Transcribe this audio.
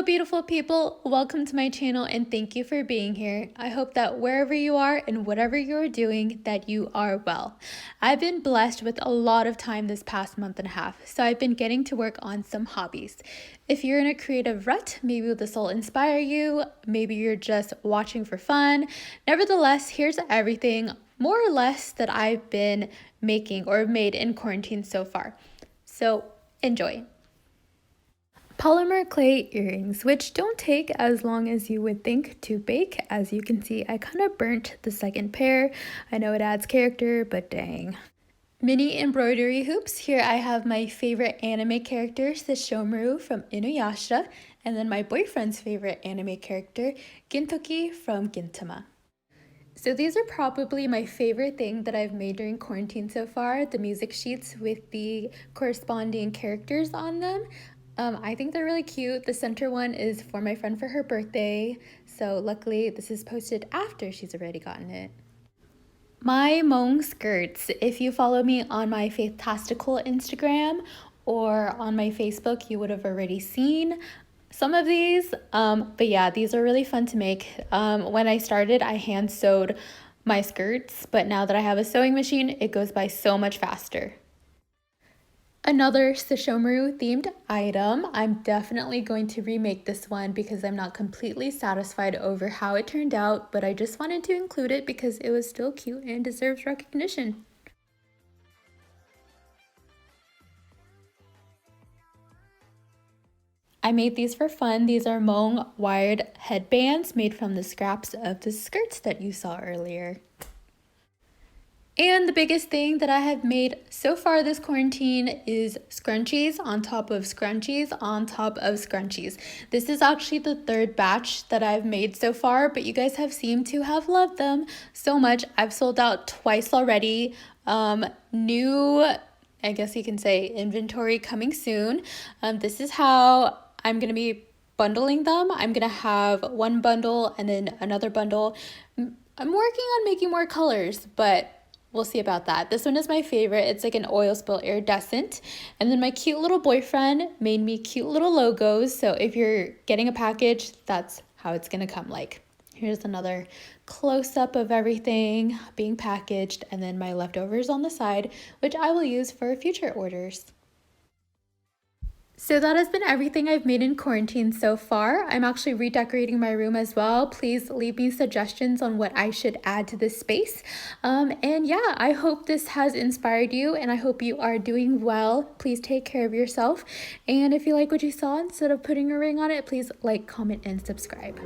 beautiful people, welcome to my channel and thank you for being here. I hope that wherever you are and whatever you're doing, that you are well. I've been blessed with a lot of time this past month and a half, so I've been getting to work on some hobbies. If you're in a creative rut, maybe this will inspire you, maybe you're just watching for fun. Nevertheless, here's everything more or less that I've been making or made in quarantine so far. So enjoy. Polymer clay earrings, which don't take as long as you would think to bake. As you can see, I kind of burnt the second pair. I know it adds character, but dang. Mini embroidery hoops. Here I have my favorite anime character, Sesshomaru from Inuyasha, and then my boyfriend's favorite anime character, Gintoki from Gintama. So these are probably my favorite thing that I've made during quarantine so far, the music sheets with the corresponding characters on them. I think they're really cute. The center one is for my friend for her birthday, so luckily this is posted after she's already gotten it. My Hmong Skirts. If you follow me on my Faithtastical Instagram or on my Facebook, you would have already seen some of these, but yeah, these are really fun to make. When I started, I hand sewed my skirts, but now that I have a sewing machine, it goes by so much faster. Another Sesshomaru themed item. I'm definitely going to remake this one because I'm not completely satisfied over how it turned out, but I just wanted to include it because it was still cute and deserves recognition. I made these for fun. These are Hmong wired headbands made from the scraps of the skirts that you saw earlier. And the biggest thing that I have made so far this quarantine is scrunchies on top of scrunchies on top of scrunchies. This is actually the third batch that I've made so far, but you guys have seemed to have loved them so much. I've sold out twice already. New, I guess you can say, inventory coming soon. This is how I'm going to be bundling them. I'm going to have one bundle and then another bundle. I'm working on making more colors, but we'll see about that. This one is my favorite. It's like an oil spill iridescent. And then my cute little boyfriend made me cute little logos. So if you're getting a package, that's how it's going to come like. Here's another close-up of everything being packaged, and then my leftovers on the side, which I will use for future orders. So that has been everything I've made in quarantine so far. I'm actually redecorating my room as well. Please leave me suggestions on what I should add to this space. And yeah, I hope this has inspired you and I hope you are doing well. Please take care of yourself. And if you like what you saw, instead of putting a ring on it, please like, comment, and subscribe.